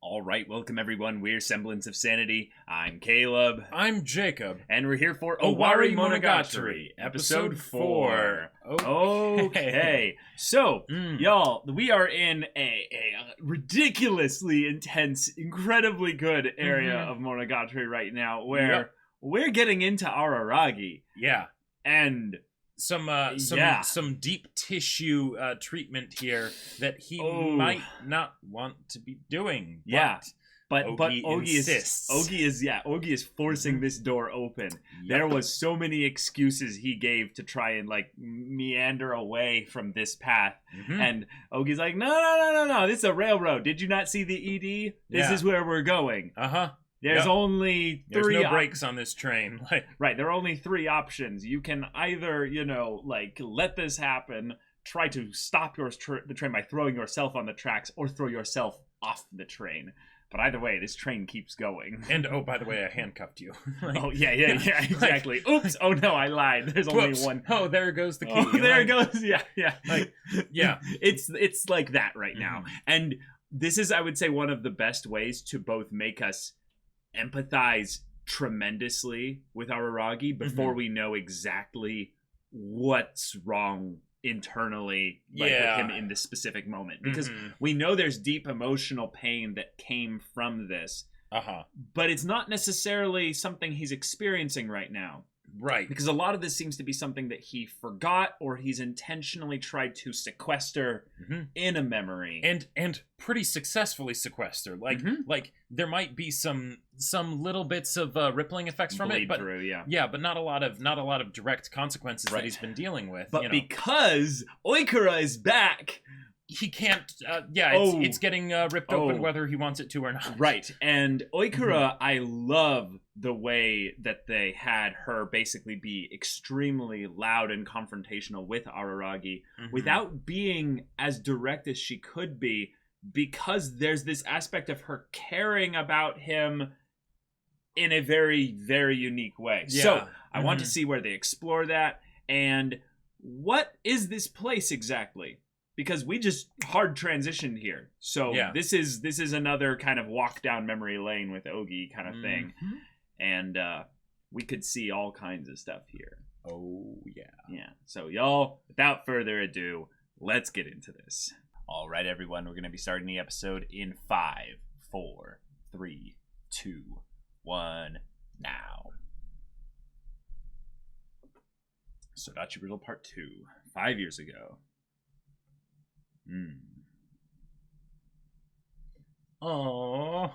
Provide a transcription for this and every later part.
All right, welcome everyone. We're Semblance of Sanity. I'm Caleb. I'm Jacob. And we're here for Owarimonogatari, episode 4. Okay. Okay. So, y'all, we are in a ridiculously intense, incredibly good area of Monogatari right now, where we're getting into Araragi. Yeah. And some deep tissue treatment here that he might not want to be doing. But Ogi insists. Ogi is forcing this door open. There was so many excuses he gave to try and meander away from this path. And Ogi's like, no, this is a railroad. Did you not see the ED? This is where we're going. There's only three. There's no brakes on this train. Right, there are only three options. You can either, let this happen, try to stop the train by throwing yourself on the tracks, or throw yourself off the train. But either way, this train keeps going. And, oh, by the way, I handcuffed you. Yeah, exactly. Oops, oh no, I lied. There's only one. Oh, there goes the key. Oh, there it goes. Yeah. It's like that right now. And this is, I would say, one of the best ways to both make us empathize tremendously with Araragi before we know exactly what's wrong internally with him in this specific moment, because we know there's deep emotional pain that came from this, but it's not necessarily something he's experiencing right now. Right. Because a lot of this seems to be something that he forgot, or he's intentionally tried to sequester in a memory. And pretty successfully sequester. Like there might be some little bits of rippling effects from it, but but not a lot of direct consequences that he's been dealing with. But because Oikura is back, he can't. It's getting ripped open whether he wants it to or not. Right, and Oikura, I love the way that they had her basically be extremely loud and confrontational with Araragi without being as direct as she could be, because there's this aspect of her caring about him in a very, very unique way. So I want to see where they explore that, and what is this place exactly? Because we just hard transitioned here. So this is another kind of walk down memory lane with Ogi kind of thing. And we could see all kinds of stuff here. Oh, yeah. Yeah. So y'all, without further ado, let's get into this. All right, everyone. We're going to be starting the episode in 5, 4, 3, 2, 1, now. Sodachi Riddle Part 2, 5 years ago. Oh,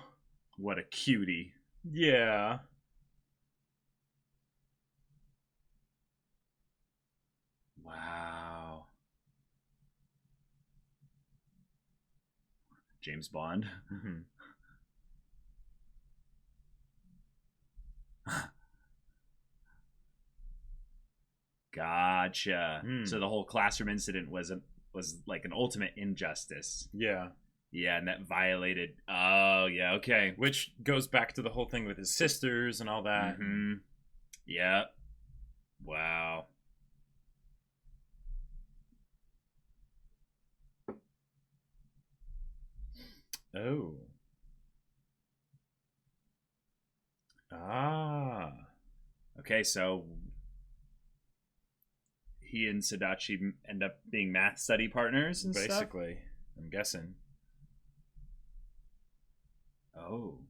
what a cutie. Yeah. Wow. James Bond. Gotcha. So the whole classroom incident was like an ultimate injustice. Yeah, and that violated. Oh, yeah, okay. Which goes back to the whole thing with his sisters and all that. Yeah. Wow. Oh. Okay, so he and Sodachi end up being math study partners and basically stuff? I'm guessing. Oh,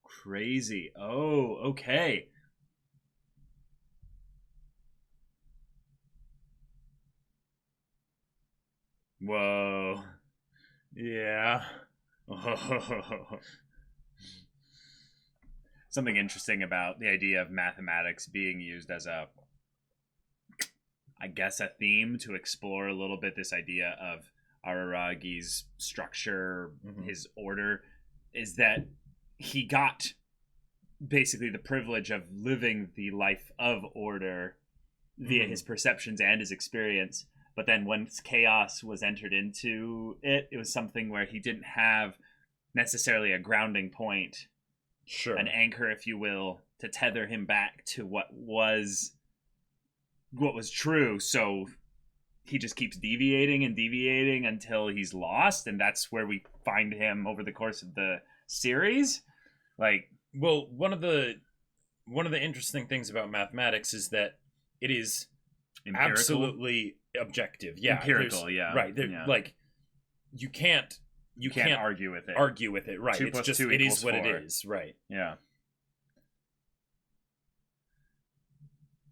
crazy. Oh, okay. Whoa. Yeah. Something interesting about the idea of mathematics being used as a theme to explore a little bit this idea of Araragi's structure, his order, is that he got basically the privilege of living the life of order via his perceptions and his experience. But then once chaos was entered into it, it was something where he didn't have necessarily a grounding point, an anchor, if you will, to tether him back to what was true. So he just keeps deviating and deviating until he's lost, and that's where we find him over the course of the series. Like, well, one of the interesting things about mathematics is that it is empirical? Absolutely objective. Yeah, empirical. Yeah, right. Yeah. Like, you can't argue with it. Argue with it, right? 2 it's just 2 it is what 4. it is, right? Yeah.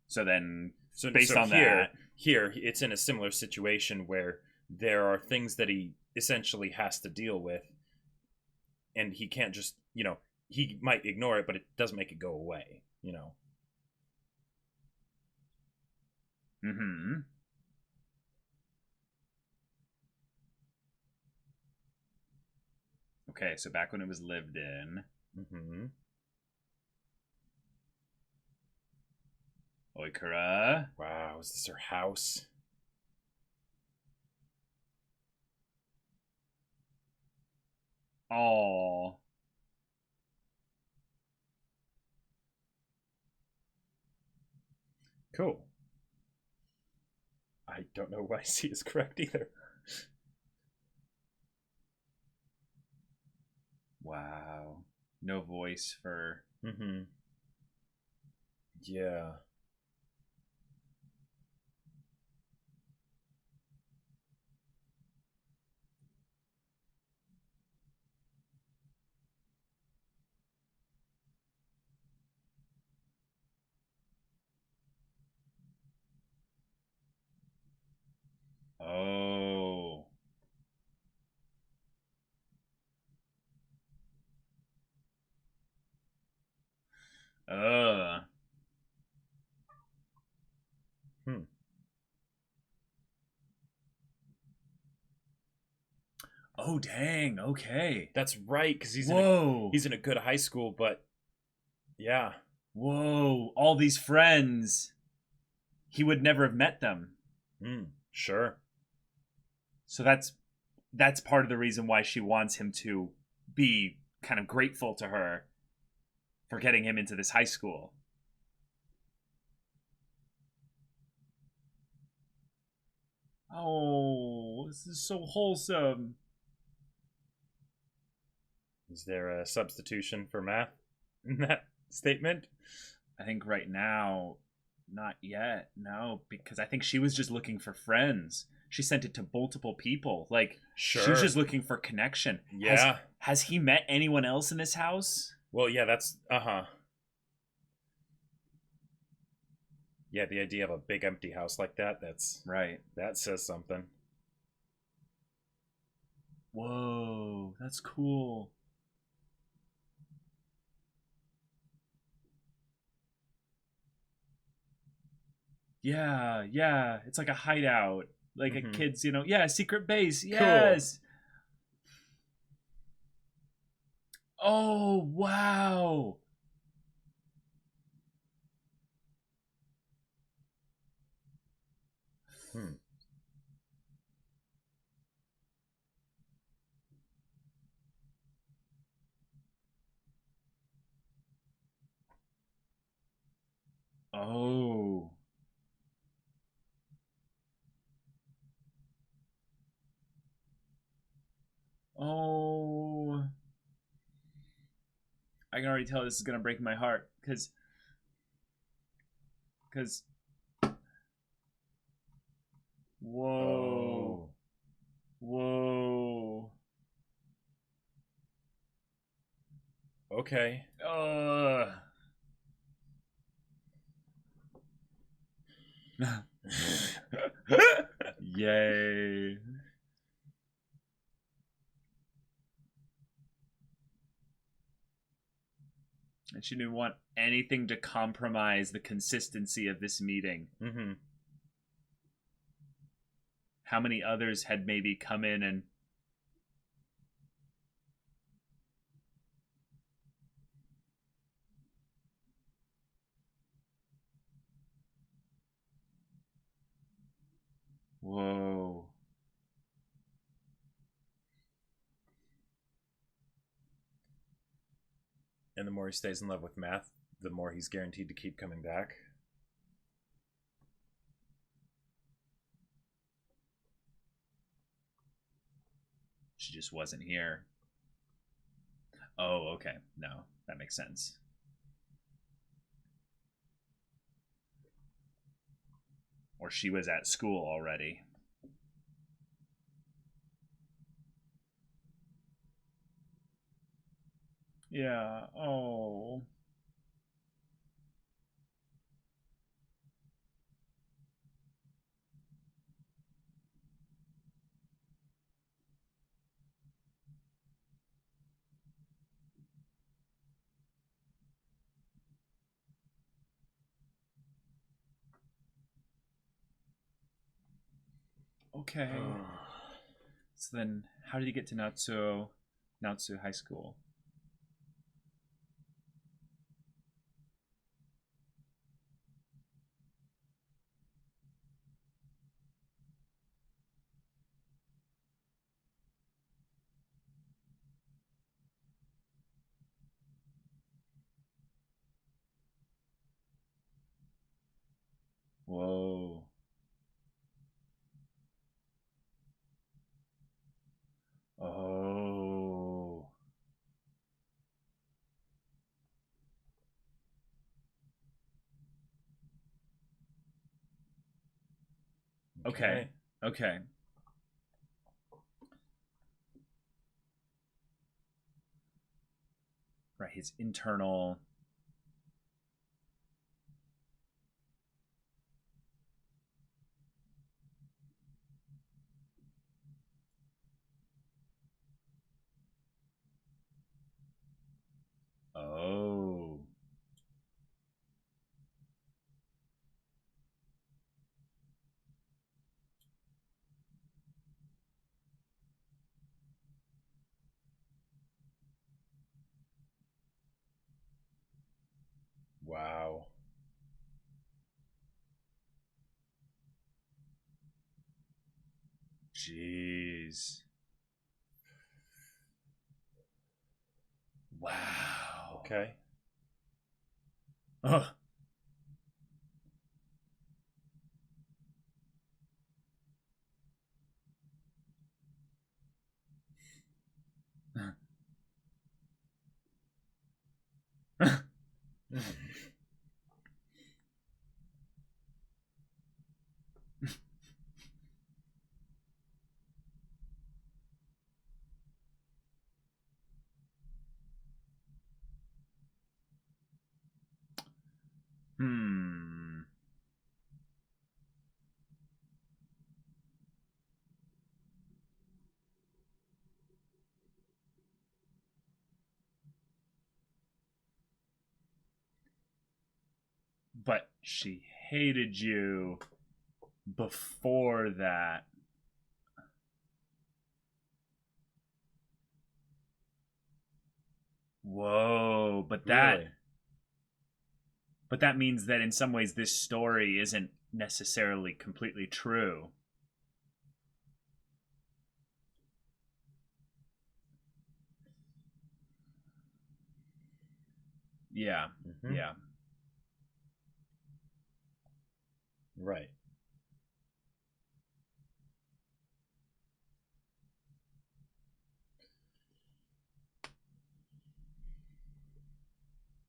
So then, based on that, here it's in a similar situation where there are things that he essentially has to deal with, and he can't just, he might ignore it, but it doesn't make it go away, Mm-hmm. Okay, so back when it was lived in. Mm-hmm. Oikura. Wow, is this her house? Oh. Cool. I don't know why C is correct either. Wow. No voice for... Mm-hmm. Yeah. Oh. Oh, dang. Okay. That's right, because he's in a good high school, but yeah. Whoa. All these friends. He would never have met them. Sure. So that's part of the reason why she wants him to be kind of grateful to her for getting him into this high school. Oh, this is so wholesome. Is there a substitution for math in that statement? I think right now, not yet. No, because I think she was just looking for friends. She sent it to multiple people. Like, sure. She was just looking for connection. Yeah. Has he met anyone else in this house? Well, yeah, that's... Yeah, the idea of a big empty house like that's... Right. That says something. Whoa, that's cool. Yeah. It's like a hideout. Like a kid's, secret base. Yes. Cool. Oh, wow. Oh. Oh. I can already tell this is going to break my heart. Because... Whoa. Whoa. Okay. Yay. And she didn't want anything to compromise the consistency of this meeting. Mm-hmm. How many others had maybe come in and... Whoa. And the more he stays in love with math, the more he's guaranteed to keep coming back. just wasn't here. Oh, okay. No, that makes sense. Or she was at school already. Yeah. Oh. Okay. So then, how did you get to Naoto High School? Whoa. Oh. Okay. Okay. Right, his internal. Oh. Wow. Jeez. Wow. Okay. Ugh. Hmm. But she hated you before that. Whoa, but that Really? but that means that in some ways this story isn't necessarily completely true. Yeah. Mm-hmm. Yeah. Right.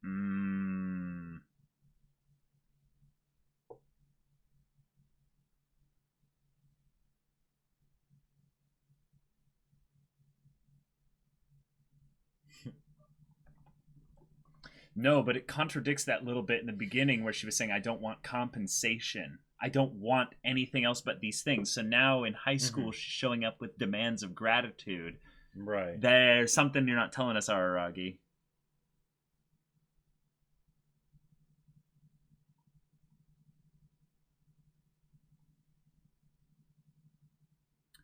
Mm. No, but it contradicts that little bit in the beginning where she was saying, I don't want compensation. I don't want anything else but these things. So now in high school, she's showing up with demands of gratitude. Right. There's something you're not telling us, Araragi.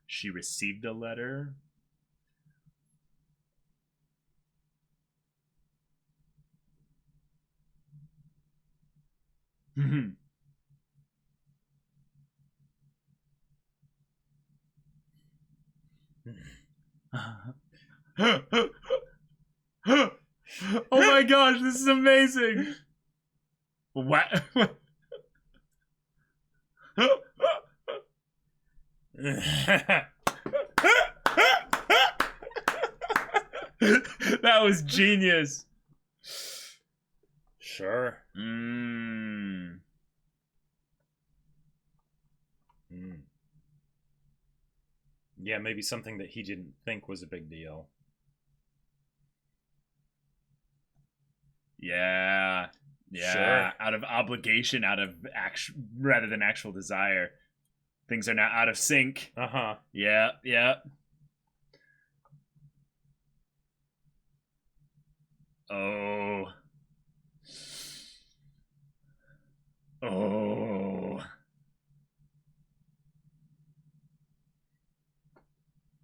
She received a letter. Oh my gosh, this is amazing. What? That was genius. Sure. Yeah, maybe something that he didn't think was a big deal. Yeah. Sure. Out of obligation, out of rather than actual desire. Things are now out of sync. Uh-huh. Yeah. Oh.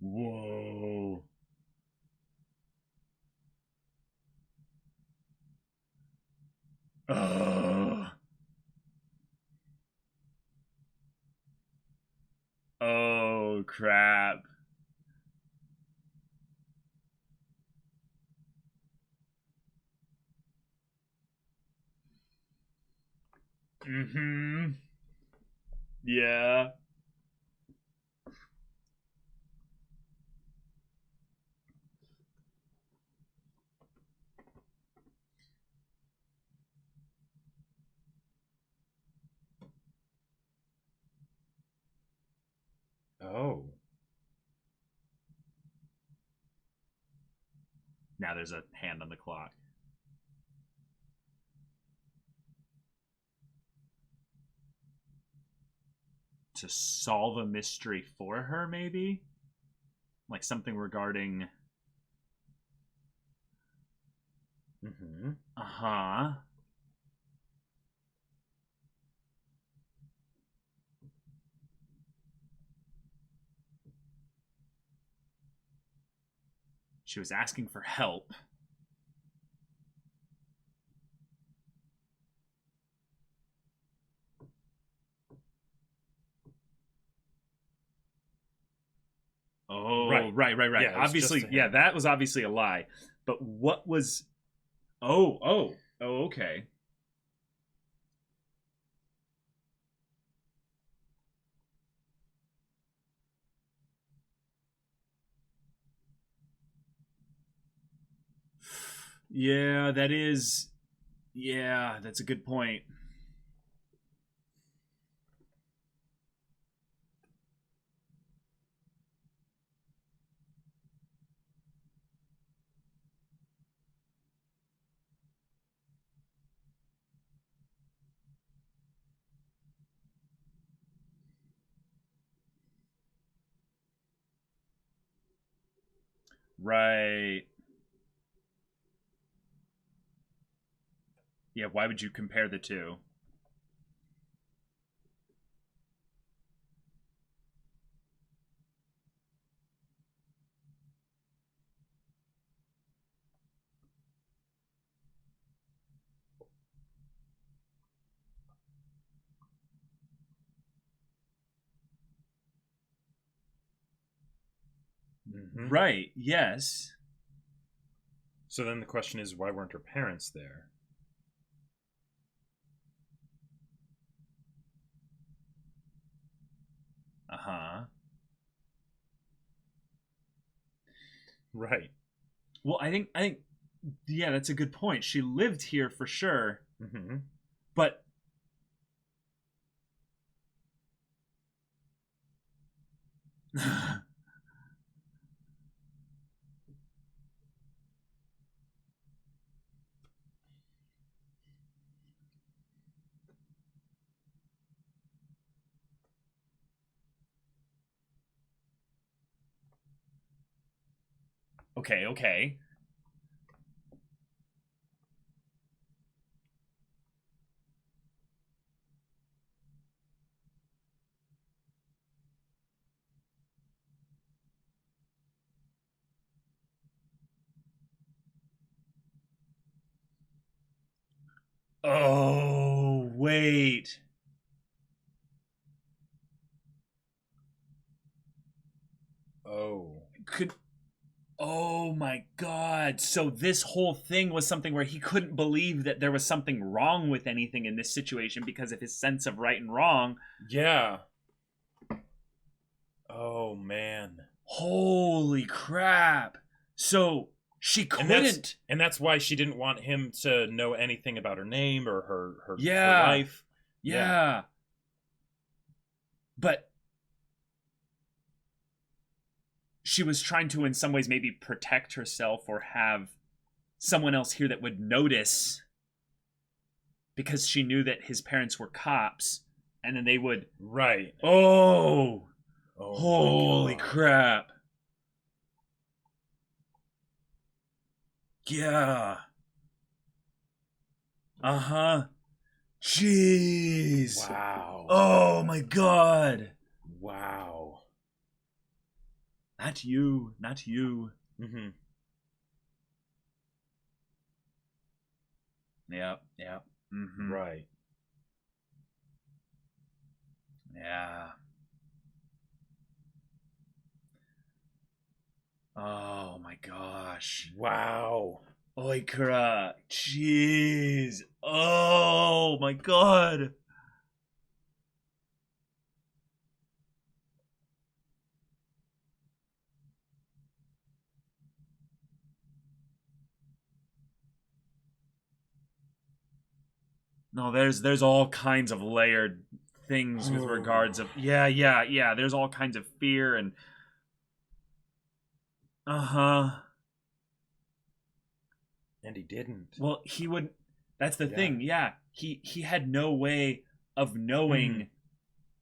Whoa. Oh, crap. Yeah. Oh. Now there's a hand on the clock. To solve a mystery for her, maybe? Like something regarding... Uh-huh. She was asking for help. Oh, right. Yeah, obviously, that was obviously a lie. But what was... Oh, okay. Yeah, that is... Yeah, that's a good point. Right. Yeah, why would you compare the two? Right, yes. So then the question is, why weren't her parents there? Uh-huh. Right. Well, I think yeah, that's a good point. She lived here for sure. But okay. Oh, wait. Oh my god. So this whole thing was something where he couldn't believe that there was something wrong with anything in this situation because of his sense of right and wrong. Yeah. Oh, man. Holy crap. So She couldn't. And that's why she didn't want him to know anything about her name or her life. Yeah. But she was trying to, in some ways, maybe protect herself or have someone else here that would notice, because she knew that his parents were cops, and then they would... Right. Oh holy crap. Yeah. Uh-huh. Jeez. Wow. Oh my god. Wow. Not you. Mm-hmm. Yeah. Mm-hmm. Right. Yeah. Oh my gosh. Wow. Oikura. Jeez. Oh my god. No, there's all kinds of layered things with regards of yeah. There's all kinds of fear and And he didn't. Well, he would. That's the thing. Yeah, he had no way of knowing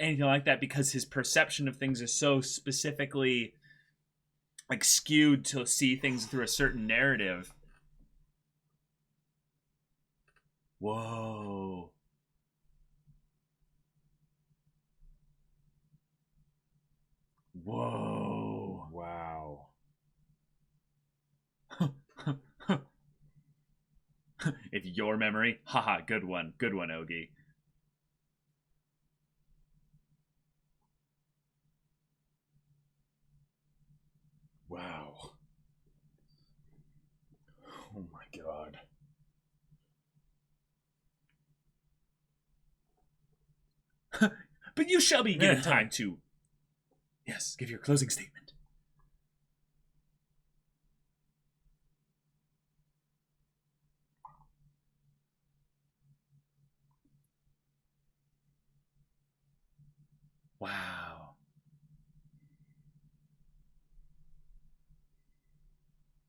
anything like that because his perception of things is so specifically like skewed to see things through a certain narrative. Whoa. Wow. If your memory, haha, good one, Ogie. Wow. Oh my god. But you shall be given time to, yes, give your closing statement. Wow.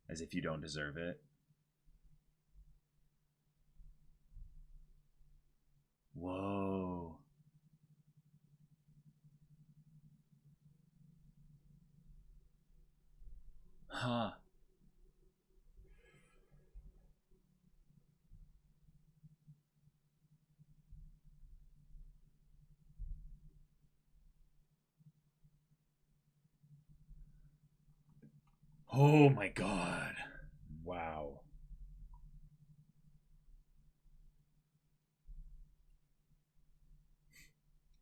As if you don't deserve it. Whoa. Huh. Oh my god. Wow.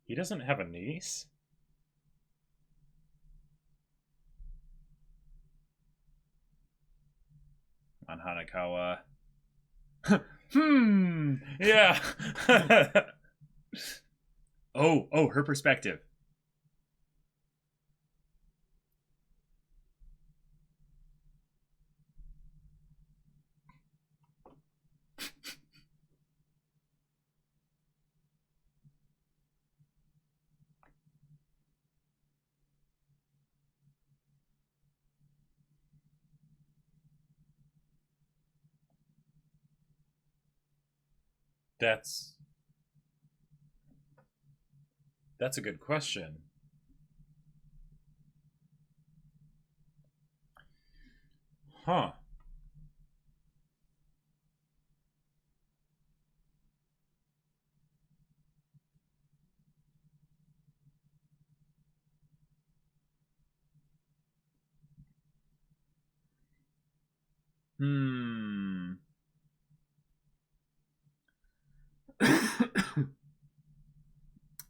He doesn't have a niece? On Hanakawa. Yeah. Oh, her perspective. That's a good question. Huh.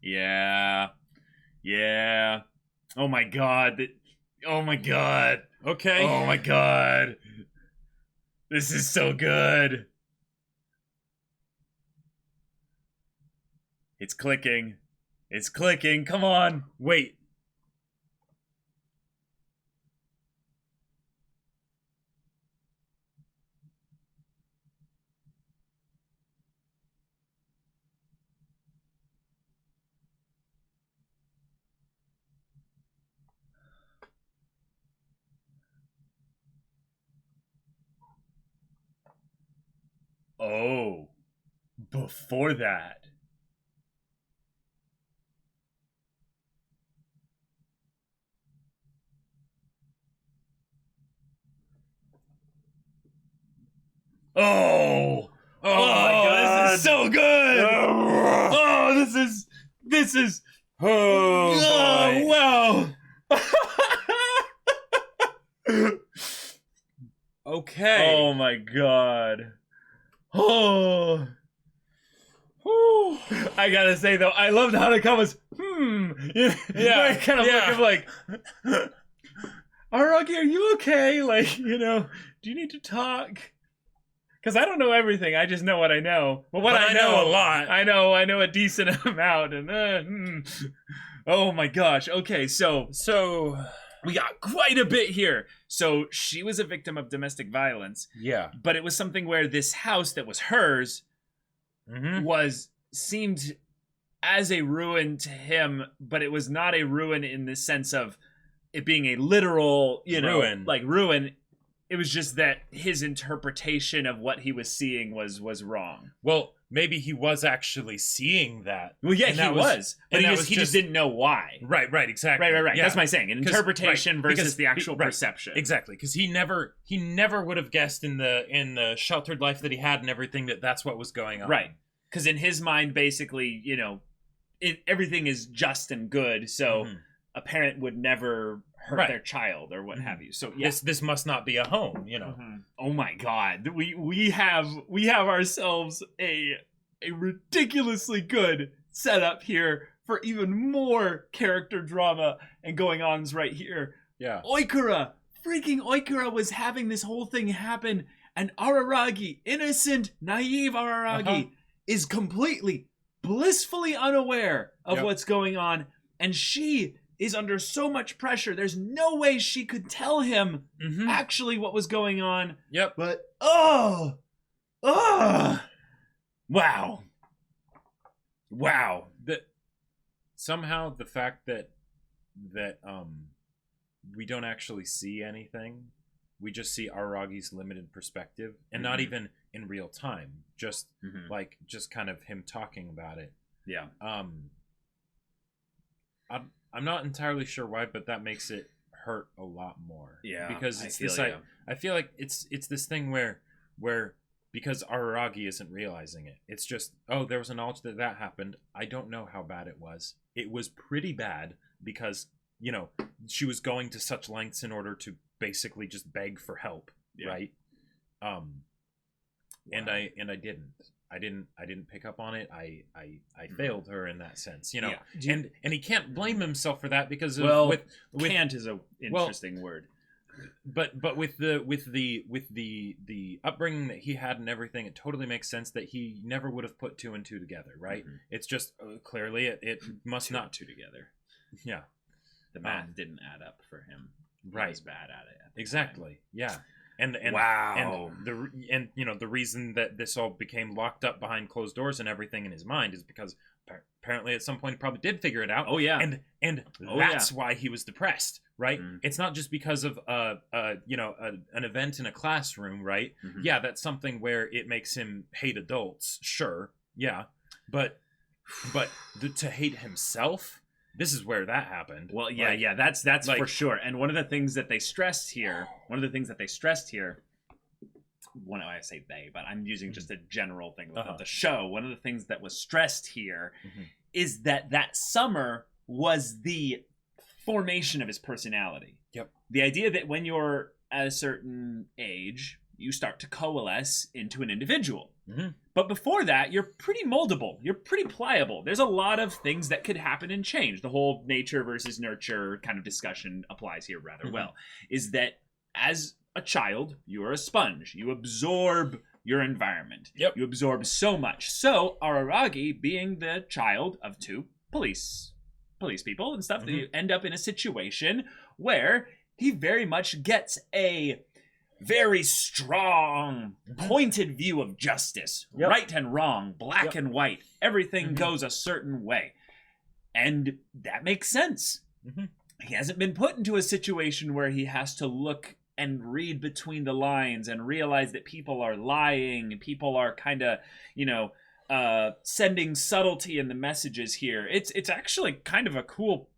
Yeah. Oh my god. Oh my god. Okay. Oh my god. This is so good. It's clicking. Come on. Wait. Oh, before that. Oh my God, this is so good. This is wow. Okay. Oh my God. Oh. I gotta say though, I loved Hanakawa's yeah, kind of look of like, Araragi, are you okay? Like, do you need to talk? Because I don't know everything. I just know what I know. But what I know a lot. I know a decent amount. And oh my gosh. Okay, so we got quite a bit here. So she was a victim of domestic violence. Yeah. But it was something where this house that was hers seemed as a ruin to him, but it was not a ruin in the sense of it being a literal, ruin. Like ruin. It was just that his interpretation of what he was seeing was wrong. Well, maybe he was actually seeing that. Well, yeah, he was. But he just didn't know why. Right, exactly. Right. Yeah. That's my saying. An interpretation versus the actual perception. Exactly, because he never would have guessed in the sheltered life that he had and everything that's what was going on. Right. Because in his mind, basically, everything is just and good, so a parent would never hurt their child or what have you. So yeah. This must not be a home, Oh my God, we have ourselves a ridiculously good setup here for even more character drama and going ons right here. Yeah, freaking Oikura was having this whole thing happen, and Araragi, innocent, naive Araragi, is completely blissfully unaware of what's going on, and she is under so much pressure. There's no way she could tell him actually what was going on. Yep. But wow. Somehow the fact that we don't actually see anything, we just see Araragi's limited perspective, and not even in real time. Just just kind of him talking about it. Yeah. I'm not entirely sure why, but that makes it hurt a lot more. Yeah, because I feel like it's this thing where because Araragi isn't realizing it. It's just, there was a knowledge that happened. I don't know how bad it was. It was pretty bad because she was going to such lengths in order to basically just beg for help, right? And I didn't. I didn't pick up on it. I failed her in that sense, And he can't blame himself for that because with can't is a interesting word. But with the upbringing that he had and everything, it totally makes sense that he never would have put two and two together, right? It's just clearly it must not two together. Yeah, the math didn't add up for him. He was bad at it. Exactly. Yeah. And wow. And the reason that this all became locked up behind closed doors and everything in his mind is because apparently at some point he probably did figure it out. Oh yeah. And that's why he was depressed, right? It's not just because of an event in a classroom, right? Yeah, that's something where it makes him hate adults, sure. Yeah. But to hate himself, this is where that happened. Well, yeah, that's like, for sure. And one of the things that they stressed here, when I say they, but I'm using just a general thing with the show. One of the things that was stressed here is that summer was the formation of his personality. Yep. The idea that when you're at a certain age, you start to coalesce into an individual. But before that, you're pretty moldable. You're pretty pliable. There's a lot of things that could happen and change. The whole nature versus nurture kind of discussion applies here rather well. Is that as a child, you are a sponge. You absorb your environment. Yep. You absorb so much. So Araragi, being the child of two police people and stuff, you end up in a situation where he very much gets a very strong, pointed view of justice. Right and wrong, black and white. Everything goes a certain way. And that makes sense. He hasn't been put into a situation where he has to look and read between the lines and realize that people are lying and people are kind of, sending subtlety in the messages here. It's actually kind of a cool,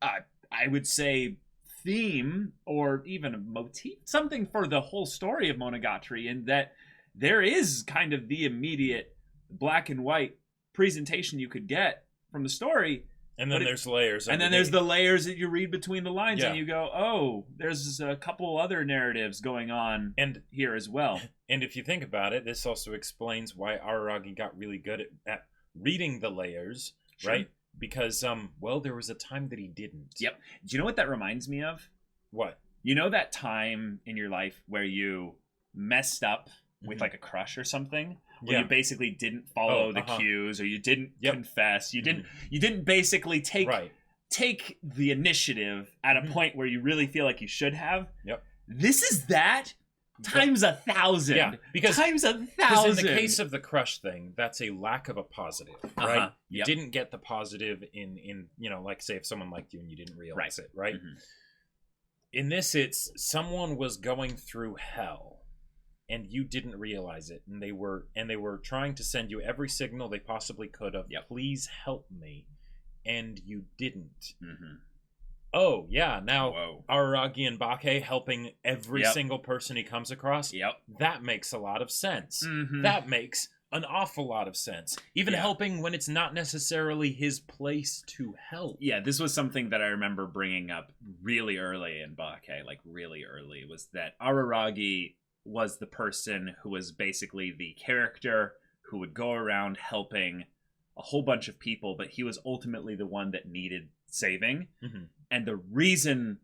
I would say, theme or even a motif, something for the whole story of Monogatari, in that there is kind of the immediate black and white presentation you could get from the story. And then there's layers. And then there's the layers that you read between the lines, Yeah. and you go, oh, there's a couple other narratives going on here as well. And if you think about it, this also explains why Araragi got really good at reading the layers, Sure. right? Because, there was a time that he didn't. Yep. Do you know what that reminds me of? What? You know that time in your life where you messed up with Mhm. like a crush or something? Where Yeah. you basically didn't follow the cues, or you didn't confess. You didn't basically take the initiative at a point where you really feel like you should have. Yep. This is that times 1,000. Yeah, because times 1,000. in the case of the crush thing, that's a lack of a positive, right? You Yep. didn't get the positive in like, say, if someone liked you and you didn't realize it, right? Mhm. In this, it's someone was going through hell and you didn't realize it, and they were trying to send you every signal they possibly could of, please help me, and you didn't. Mm-hmm. Oh yeah, now Whoa. Araragi and Bake helping every Yep. single person he comes across. Yep. That makes a lot of sense. Mhm. That makes an awful lot of sense. Even Yeah. helping when it's not necessarily his place to help. Yeah, this was something that I remember bringing up really early in Bake, like really early, was that Araragi was the person who was basically the character who would go around helping a whole bunch of people, but he was ultimately the one that needed saving. Mm-hmm. And the reason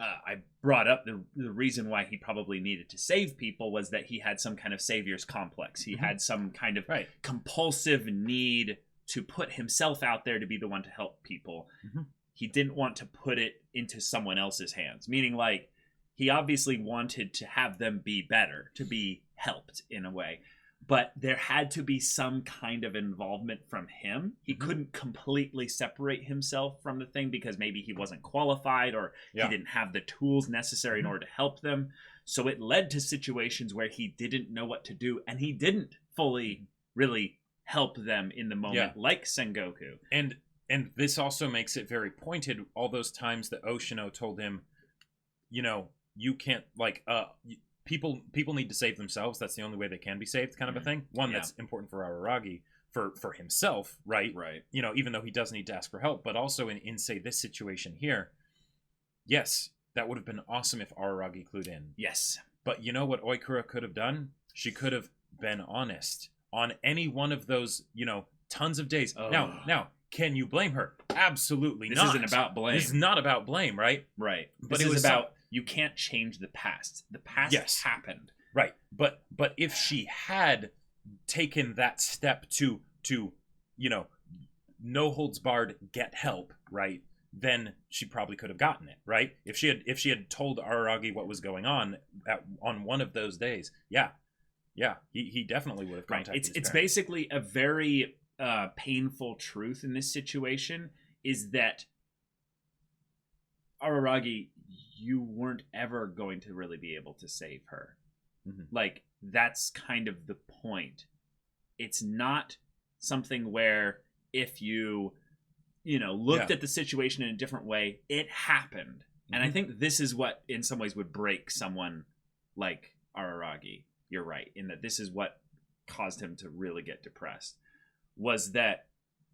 I brought up the reason why he probably needed to save people was that he had some kind of savior's complex. He had some kind of compulsive need to put himself out there to be the one to help people. Mm-hmm. He didn't want to put it into someone else's hands, meaning like he obviously wanted to have them be better, to be helped in a way. But there had to be some kind of involvement from him. He couldn't completely separate himself from the thing because maybe he wasn't qualified or he didn't have the tools necessary in order to help them. So it led to situations where he didn't know what to do, and he didn't fully really help them in the moment, like Sengoku. And this also makes it very pointed, all those times that Oshino told him, you can't, like, people need to save themselves. That's the only way they can be saved, kind of a thing. One, that's important for Araragi, for himself, right? Right. Even though he does need to ask for help, but also in say, this situation here, yes, that would have been awesome if Araragi clued in. Yes. But you know what Oikura could have done? She could have been honest on any one of those, tons of days. Oh. Now, can you blame her? Absolutely not. This isn't about blame. This is not about blame, right? Right. But this it was is about you can't change the past. The past happened. Right. But if she had taken that step to no holds barred, get help, right? Then she probably could have gotten it, right? If she had told Araragi what was going on on one of those days, he definitely would have contacted his It's parents. basically a very painful truth in this situation is that Araragi, you weren't ever going to really be able to save her. Mm-hmm. Like, that's kind of the point. It's not something where if you looked at the situation in a different way, it happened. Mm-hmm. And I think this is what in some ways would break someone like Araragi. You're right, in that this is what caused him to really get depressed, was that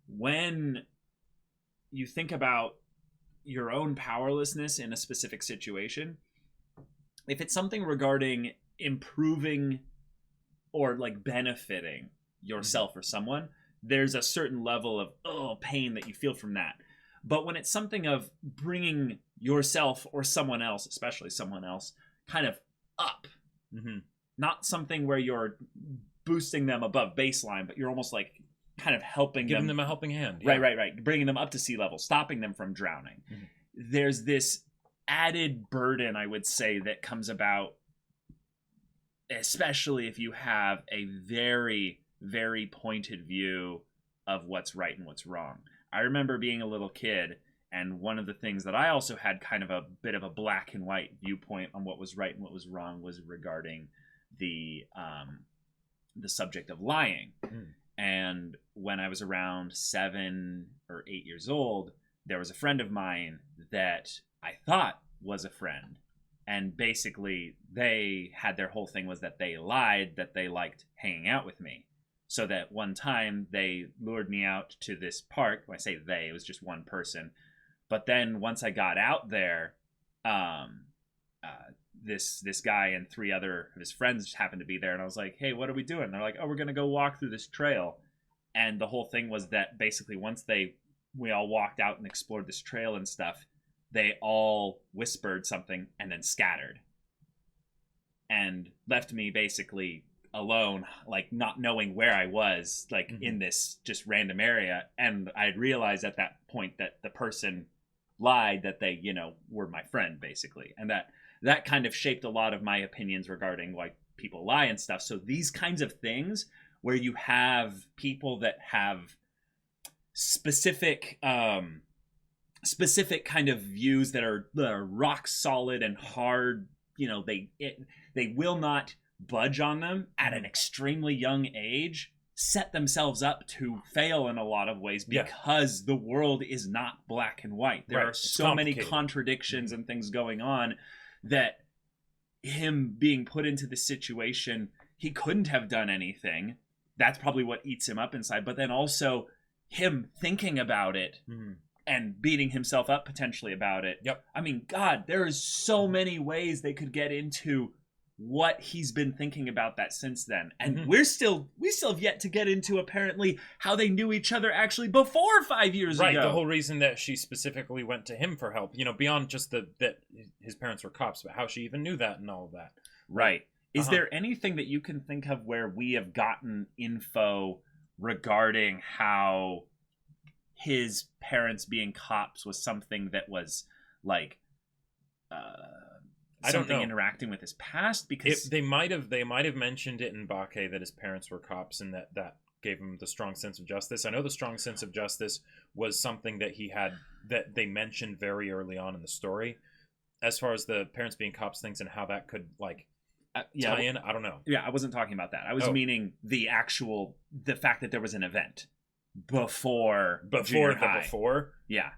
when you think about your own powerlessness in a specific situation, if it's something regarding improving or like benefiting yourself or someone, there's a certain level of pain that you feel from that. But when it's something of bringing yourself or someone else, especially someone else, kind of up, not something where you're boosting them above baseline, but you're almost like kind of giving them a helping hand. Right. Bringing them up to sea level, stopping them from drowning. There's this added burden, I would say, that comes about, especially if you have a very, very pointed view of what's right and what's wrong. I remember being a little kid And one of the things that I also had kind of a bit of a black and white viewpoint on what was right and what was wrong was regarding the subject of lying. And when I was around 7 or 8 years old, there was a friend of mine that I thought was a friend. And basically, they had their whole thing was that they lied that they liked hanging out with me. So that one time they lured me out to this park. When I say they, it was just one person. But then once I got out there, this guy and 3 other of his friends happened to be there. And I was like, hey, what are we doing? And they're like, oh, we're going to go walk through this trail. And the whole thing was that basically once we all walked out and explored this trail and stuff, they all whispered something and then scattered and left me basically alone, like not knowing where I was, like in this just random area. And I realized at that point that the person lied, that they, were my friend basically. And that kind of shaped a lot of my opinions regarding like people lie and stuff. So these kinds of things where you have people that have specific kind of views that are rock solid and hard, they will not budge on them at an extremely young age, set themselves up to fail in a lot of ways because the world is not black and white. There are so many contradictions and things going on that him being put into this situation, he couldn't have done anything. That's probably what eats him up inside. But then also him thinking about it and beating himself up potentially about it. Yep. I mean, God, there is so many ways they could get into what he's been thinking about that since then. And we still have yet to get into apparently how they knew each other actually before 5 years ago. Right, the whole reason that she specifically went to him for help, beyond just that his parents were cops, but how she even knew that and all of that. Right. Is there anything that you can think of where we have gotten info regarding how his parents being cops was something that was like something interacting with his past? Because they might have mentioned it in Bake that his parents were cops and that gave him the strong sense of justice. I know the strong sense of justice was something that he had that they mentioned very early on in the story. As far as the parents being cops things and how that could tie in, I don't know. Yeah, I wasn't talking about that. I was meaning the fact that there was an event before junior high. Before? Yeah.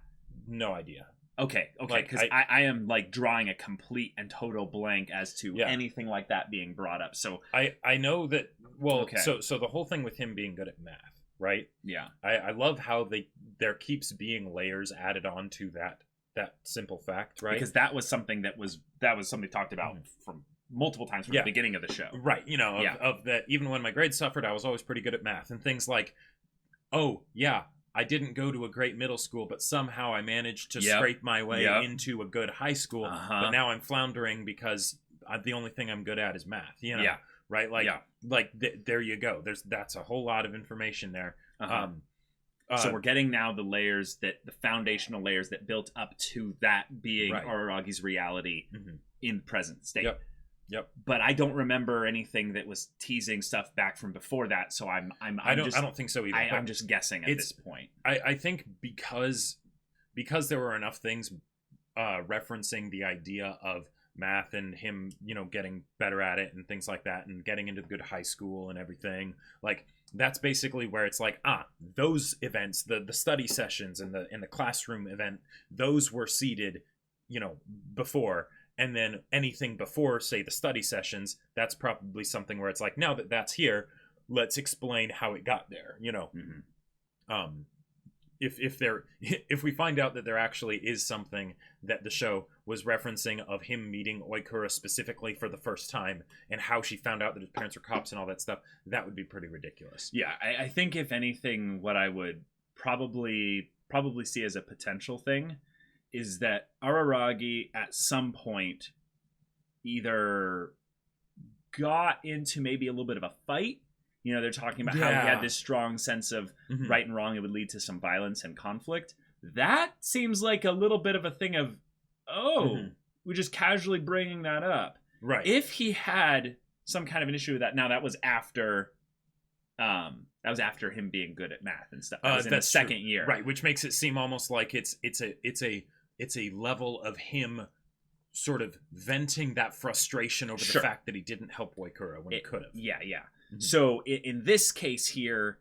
No idea. Okay, because I am like drawing a complete and total blank as to anything like that being brought up. So I know that. Well, so the whole thing with him being good at math, right? Yeah, I love how there keeps being layers added on to that simple fact, right? Because that was something something talked about from multiple times from the beginning of the show, right? Of that. Even when my grades suffered, I was always pretty good at math and things like, oh yeah, I didn't go to a great middle school, but somehow I managed to scrape my way into a good high school. But now I'm floundering because the only thing I'm good at is math. Right? There you go. That's a whole lot of information there. So we're getting now the foundational layers that built up to that being Araragi's reality in present state. Yep. But I don't remember anything that was teasing stuff back from before that, so I don't think so either. I'm just guessing at this point. I think because there were enough things referencing the idea of math and him, getting better at it and things like that, and getting into the good high school and everything. Like that's basically where it's like, those events, the study sessions and the classroom event, those were seeded, before. And then anything before, say, the study sessions, that's probably something where it's like, now that that's here, let's explain how it got there. If we find out that there actually is something that the show was referencing of him meeting Oikura specifically for the first time and how she found out that his parents were cops and all that stuff, that would be pretty ridiculous. Yeah, I think if anything, what I would probably see as a potential thing is that Araragi at some point either got into maybe a little bit of a fight. They're talking about how he had this strong sense of right and wrong. It would lead to some violence and conflict. That seems like a little bit of a thing of, we're just casually bringing that up. Right. If he had some kind of an issue with that, now that was after That was after him being good at math and stuff. That was in the That's second true. year, Right? Which makes it seem almost like it's a level of him sort of venting that frustration over the fact that he didn't help Oikura when he could have. Yeah. So in this case here,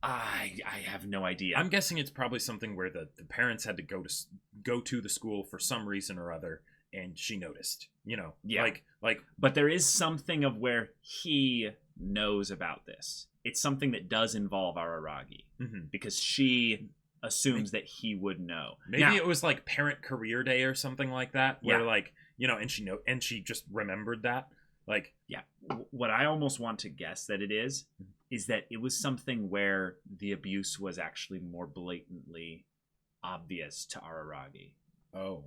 I have no idea. I'm guessing it's probably something where the parents had to go to the school for some reason or other, and she noticed. Like. But there is something of where he knows about this. It's something that does involve Araragi, because she assumes that he would know. Maybe it was like parent career day or something like that, where and she just remembered that. Like, yeah, what I almost want to guess that it is that it was something where the abuse was actually more blatantly obvious to Araragi. Oh.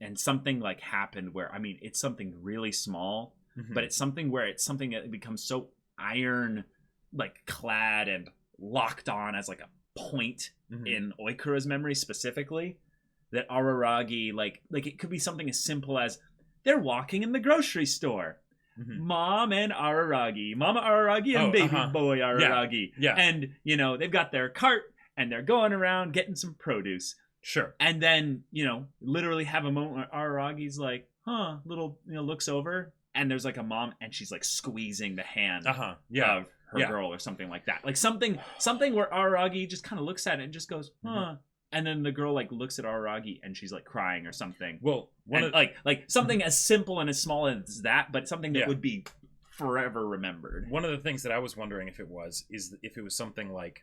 And something like happened where, I mean, it's something really small, but it's something that becomes so iron, like clad and locked on as like a point in Oikura's memory specifically, that Araragi, like it could be something as simple as they're walking in the grocery store. Mom and Araragi, Mama Araragi and baby boy Araragi. Yeah. And, they've got their cart and they're going around getting some produce. Sure. And then, literally have a moment where Araragi's like, looks over, and there's like a mom, and she's like squeezing the hand of her girl or something like that. Like something where Araragi just kind of looks at it and just goes, and then the girl like looks at Araragi and she's like crying or something. Well, like something as simple and as small as that, but something that would be forever remembered. One of the things that I was wondering if it was something like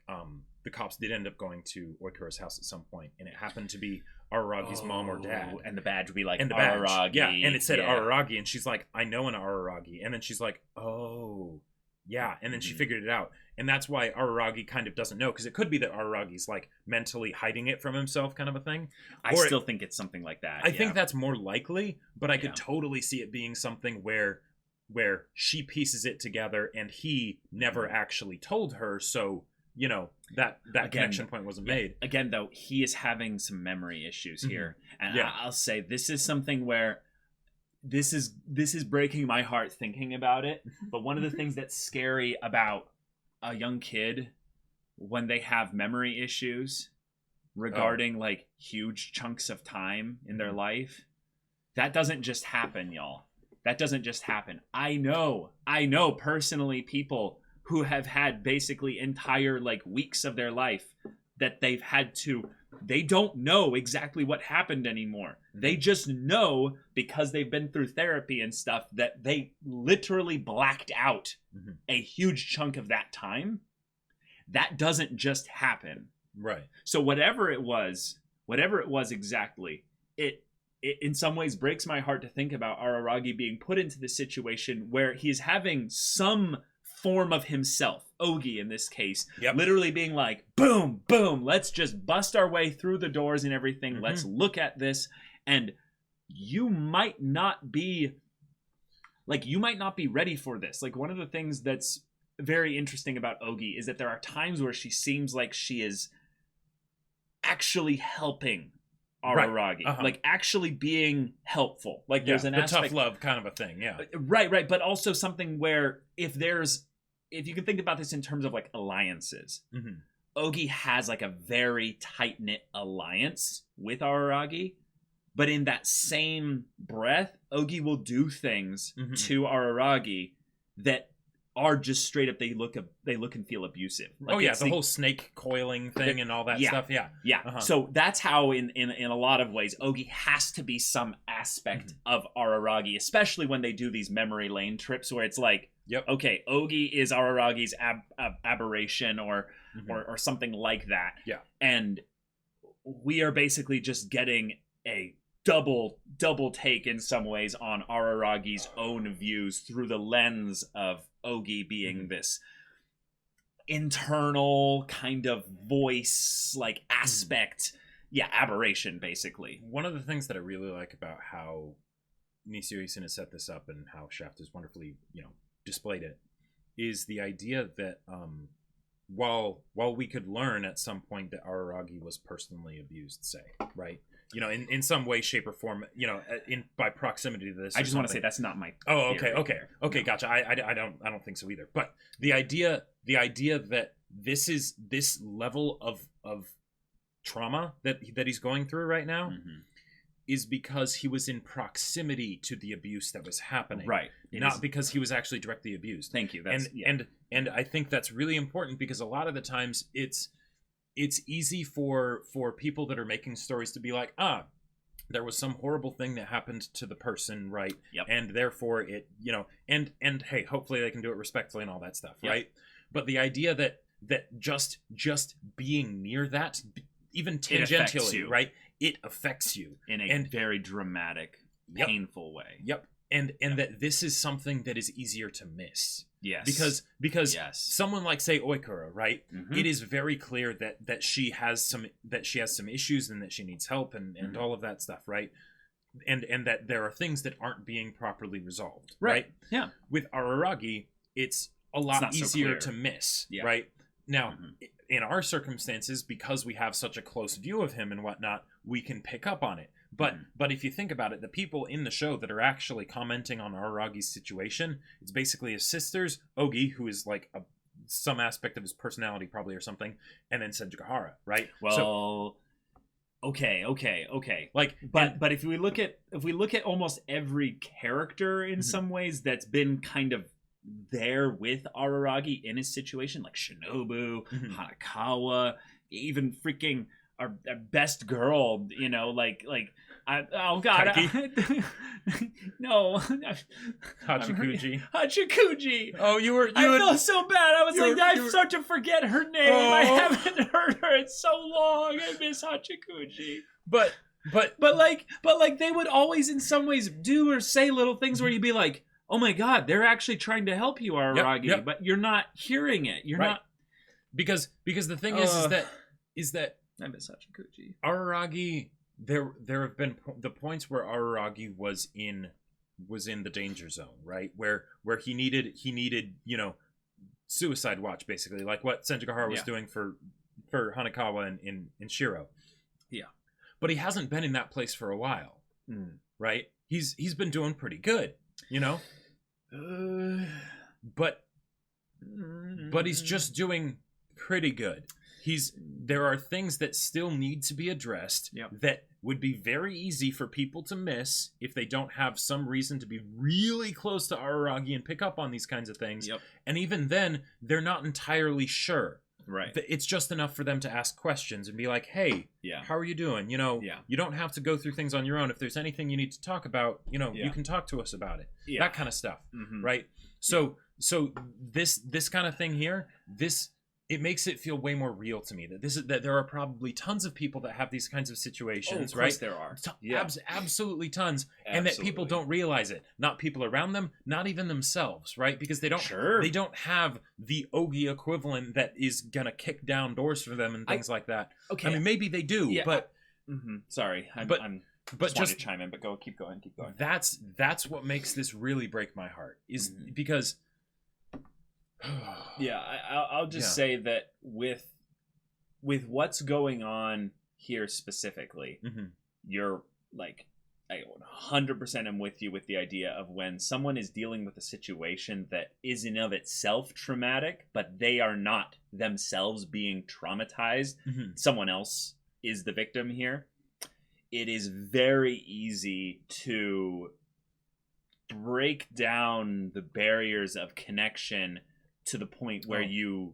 the cops did end up going to Oikura's house at some point, and it happened to be Araragi's mom or dad, and the badge would be like Araragi, and it said Araragi, and she's like, I know an Araragi, and then she's like, oh yeah, and then she figured it out, and that's why Araragi kind of doesn't know, because it could be that Araragi's like mentally hiding it from himself, kind of a thing. I still think it's something like that. I think that's more likely, but I could totally see it being something where she pieces it together and he never actually told her, so that connection point wasn't made. Again, though, he is having some memory issues here, and I'll say this is something where this is breaking my heart thinking about it. But one of the things that's scary about a young kid when they have memory issues regarding like huge chunks of time in their life, that doesn't just happen, y'all. That doesn't just happen. I know personally people who have had basically entire like weeks of their life that they don't know exactly what happened anymore. They just know, because they've been through therapy and stuff, that they literally blacked out a huge chunk of that time. That doesn't just happen. Right. So whatever it was exactly, it in some ways breaks my heart to think about Araragi being put into the situation where he's having some form of himself, Ogi in this case, literally being like, boom, boom, let's just bust our way through the doors and everything. Let's look at this. And you might not be ready for this. Like, one of the things that's very interesting about Ogi is that there are times where she seems like she is actually helping Araragi, like actually being helpful. Like there's an aspect, tough love kind of a thing. Yeah. Right. But also something where if you can think about this in terms of like alliances, Ogi has like a very tight-knit alliance with Araragi, but in that same breath, Ogi will do things to Araragi that are just straight up, they look and feel abusive. Like the whole snake coiling thing and all that stuff. Yeah. So that's how in a lot of ways Ogi has to be some aspect of Araragi, especially when they do these memory lane trips where it's like, okay, Ogi is Araragi's aberration or something like that. Yeah. And we are basically just getting a double take in some ways on Araragi's own views through the lens of Ogi being this internal kind of voice like aspect, aberration basically. One of the things that I really like about how Nishio Isin has set this up and how Shaft has wonderfully displayed it is the idea that while we could learn at some point that Araragi was personally abused, say, right, in some way, shape, or form, by proximity to this. I just want to say that's not my. Oh, okay, no. gotcha. I don't think so either. But the idea that this level of trauma that he's going through right now is because he was in proximity to the abuse that was happening, right? Not because he was actually directly abused. Thank you. And I think that's really important, because a lot of the times it's easy for people that are making stories to be like, there was some horrible thing that happened to the person, right? Yep. And therefore it, and hey, hopefully they can do it respectfully and all that stuff, yep. right? But the idea that just being near that, even tangentially, right? It affects you in a very dramatic, painful way. Yep. And that this is something that is easier to miss. Yes. Because someone like, say, Oikura, right? Mm-hmm. It is very clear that she has some issues and that she needs help and all of that stuff, right? And that there are things that aren't being properly resolved, right? Yeah. With Araragi, it's a lot easier to miss, right? Now, in our circumstances, because we have such a close view of him and whatnot, we can pick up on it. But if you think about it, the people in the show that are actually commenting on Araragi's situation, it's basically his sisters, Ogi, who is like some aspect of his personality probably or something, and then Senjukahara, right? Well, okay. Like, but if we look at almost every character in some ways that's been kind of there with Araragi in his situation, like Shinobu, Hanakawa, even freaking our best girl, like oh god, no, Hachikuji. Oh, I felt so bad. I was I start to forget her name. Oh. I haven't heard her in so long. I miss Hachikuji. But they would always in some ways do or say little things where you'd be like, oh my god, they're actually trying to help you, Araragi, but you're not hearing it. You're not, because the thing is that I miss Hachikuji. Araragi, there have been the points where Araragi was in the danger zone, right? Where he needed suicide watch, basically, like what Senjukahara was doing for Hanakawa in Shiro. Yeah. But he hasn't been in that place for a while. Right? He's been doing pretty good, but he's just doing pretty good. There are things that still need to be addressed that would be very easy for people to miss if they don't have some reason to be really close to Araragi and pick up on these kinds of things. And even then, they're not entirely sure. Right. It's just enough for them to ask questions and be like, hey, how are you doing? You don't have to go through things on your own. If there's anything you need to talk about, you can talk to us about it. That kind of stuff. Right? So this kind of thing here, it makes it feel way more real to me that there are probably tons of people that have these kinds of situations, right? There are. Absolutely tons. And that people don't realize it. Not people around them, not even themselves, right? Because they don't have the Ogi equivalent that is gonna kick down doors for them and things like that. Okay. I mean, maybe they do, but sorry. I'm just to chime in, but keep going. That's what makes this really break my heart, is because I'll just say that with what's going on here specifically, you're like, I 100% am with you with the idea of when someone is dealing with a situation that is in of itself traumatic, but they are not themselves being traumatized. Someone else is the victim here. It is very easy to break down the barriers of connection to the point where you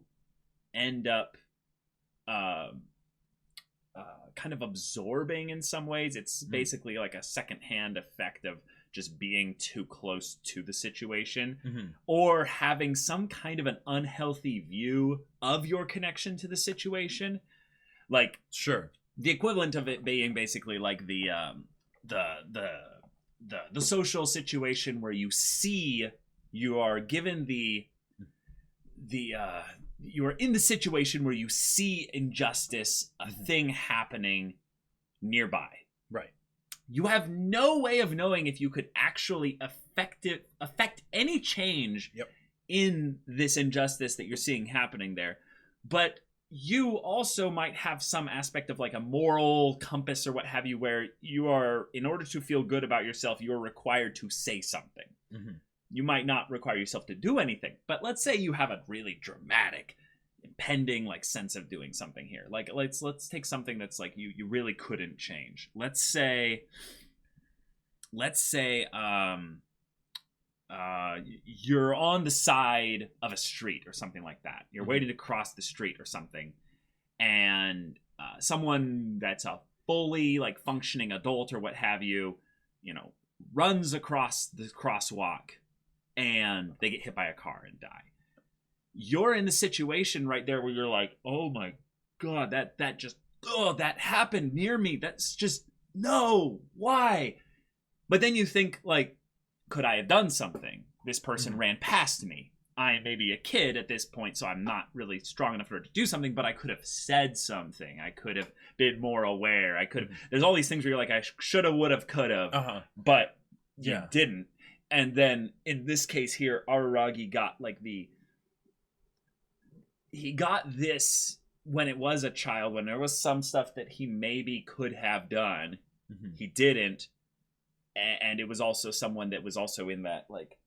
end up kind of absorbing in some ways. It's basically like a secondhand effect of just being too close to the situation, or having some kind of an unhealthy view of your connection to the situation. Like, the equivalent of it being basically like the social situation where you are given you are in the situation where you see injustice, a thing happening nearby. Right. You have no way of knowing if you could actually affect any change in this injustice that you're seeing happening there. But you also might have some aspect of like a moral compass or what have you, where you are, in order to feel good about yourself, you are required to say something. Mm-hmm. You might not require yourself to do anything, but let's say you have a really dramatic, impending like sense of doing something here. Like let's take something that's like you really couldn't change. Let's say you're on the side of a street or something like that. You're waiting to cross the street or something, and someone that's a fully like functioning adult or what have you, runs across the crosswalk, and they get hit by a car and die. You're in the situation right there where you're like, oh my god, that happened near me. That's just, no, why? But then you think, like, could I have done something? This person ran past me. I am maybe a kid at this point, so I'm not really strong enough for her to do something, but I could have said something. I could have been more aware. I could have, there's all these things where you're like, I should have, would have, could have, but you didn't. And then in this case here, Araragi got like he got this when it was a child, when there was some stuff that he maybe could have done. He didn't. And it was also someone that was also in that like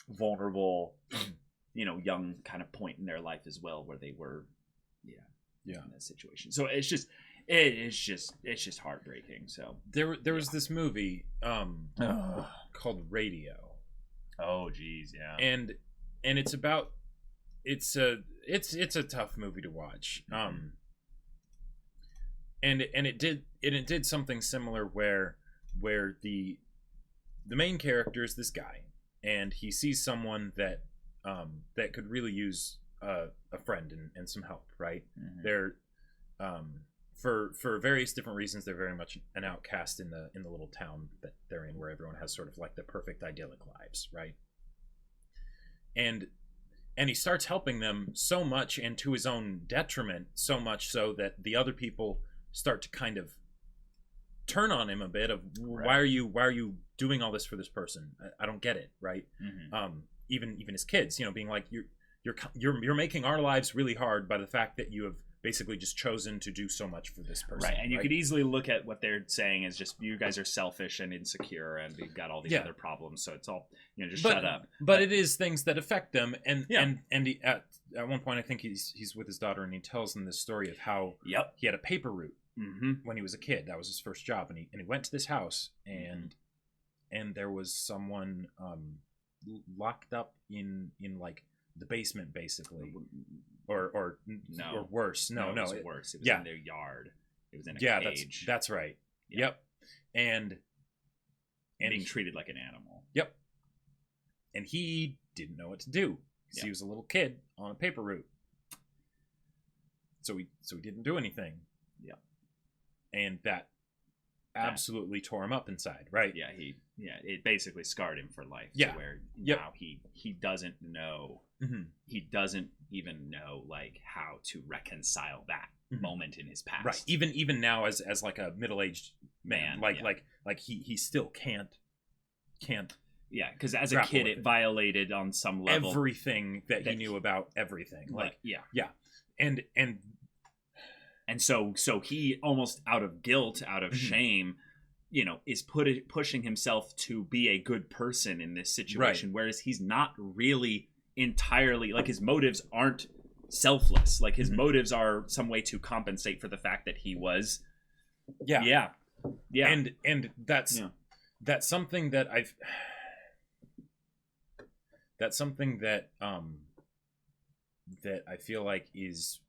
vulnerable, young kind of point in their life as well, where they were, in that situation. So it's just heartbreaking. So there was this movie called Radio. Oh geez, yeah. And it's about, it's a tough movie to watch. And it did something similar where the main character is this guy, and he sees someone that could really use a friend and some help, right? They're for various different reasons, they're very much an outcast in the little town that they're in, where everyone has sort of like the perfect idyllic lives, right? And he starts helping them so much, and to his own detriment, so much so that the other people start to kind of turn on him a bit of, why are you doing all this for this person? I don't get it, right? Even his kids, being like, you're making our lives really hard by the fact that you have basically just chosen to do so much for this person, right? And you could easily look at what they're saying as just, you guys are selfish and insecure, and we've got all these other problems, so it's all, just shut up. But it is things that affect them, and he, at one point, I think he's with his daughter, and he tells them this story of how he had a paper route when he was a kid. That was his first job, and he went to this house, and there was someone locked up in like the basement, basically, or worse. No, it was worse. It was in their yard. It was in a cage. That's right. Yep. And being treated like an animal. Yep. And he didn't know what to do, because he was a little kid on a paper route. So he didn't do anything. Yeah. And that absolutely tore him up inside, right? It basically scarred him for life. Yeah. To where now he doesn't know. He doesn't even know like how to reconcile that moment in his past. Right. Even now as like a middle-aged man, like he still can't. Yeah, because as a kid, it violated on some level everything that he knew about everything. And so he, almost out of guilt, out of shame, is pushing himself to be a good person in this situation, whereas he's not really entirely, like, his motives aren't selfless. Like, his motives are some way to compensate for the fact that he was and that's something that that I feel like is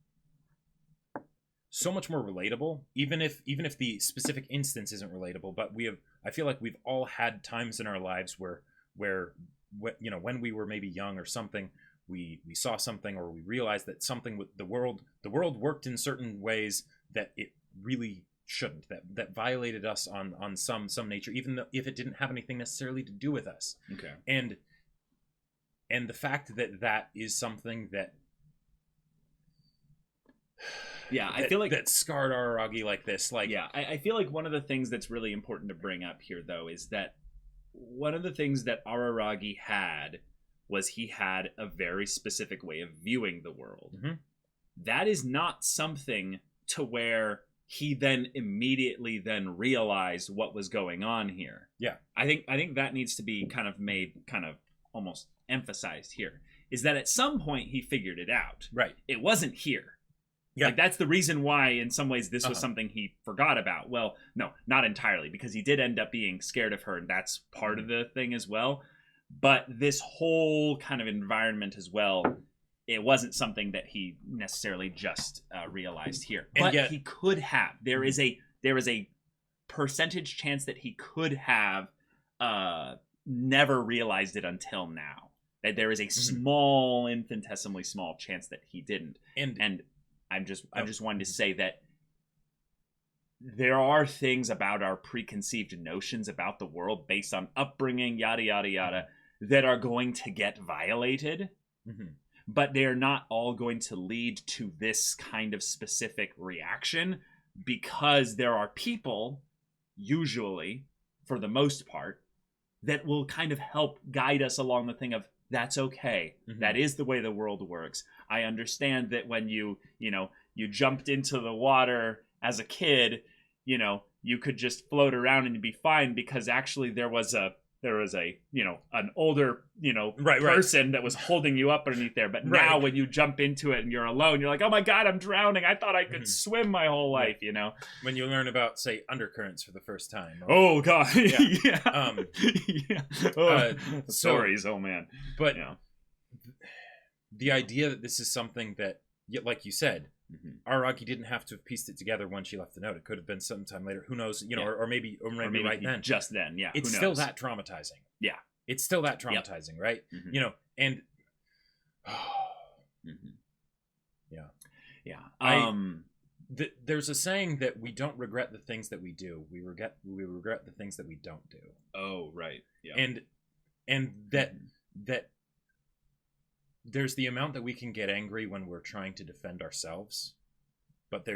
so much more relatable, even if the specific instance isn't relatable. But I feel like we've all had times in our lives where when we were maybe young or something, we saw something, or we realized that something with the world worked in certain ways that it really shouldn't, that violated us on some nature, even though if it didn't have anything necessarily to do with us. Okay. And the fact that is something that I feel like that scarred Araragi like this. Like, I feel like one of the things that's really important to bring up here, though, is that one of the things that Araragi had was he had a very specific way of viewing the world. that is not something to where he then immediately then realized what was going on here. Yeah. I think that needs to be kind of made, kind of almost emphasized here, is that at some point he figured it out. Right. It wasn't here. Yeah. Like, that's the reason why, in some ways, this was something he forgot about. Well, no, not entirely, because he did end up being scared of her, and that's part of the thing as well. But this whole kind of environment as well, it wasn't something that he necessarily just realized here. But yet, he could have. There is a percentage chance that he could have never realized it until now. That there is a small, infinitesimally small chance that he didn't. And I'm just wanting to say that there are things about our preconceived notions about the world based on upbringing, yada, yada, yada, that are going to get violated, but they're not all going to lead to this kind of specific reaction, because there are people, usually, for the most part, that will kind of help guide us along the thing of, that's okay. That is the way the world works. I understand that when you jumped into the water as a kid, you could just float around and you'd be fine, because actually there was a an older person that was holding you up underneath there. But now when you jump into it and you're alone, you're like, oh my god, I'm drowning. I thought I could swim my whole life. When you learn about, say, undercurrents for the first time. Oh god. Yeah. Oh, stories. Oh man. But the idea that this is something that, like you said, Araragi didn't have to have pieced it together when she left the note. It could have been sometime later. Who knows? Or maybe right then. Just then, yeah. It's still that traumatizing. Yeah. It's still that traumatizing, right? And there's a saying that we don't regret the things that we do. We regret the things that we don't do. Oh, right. Yeah. And that there's the amount that we can get angry when we're trying to defend ourselves, but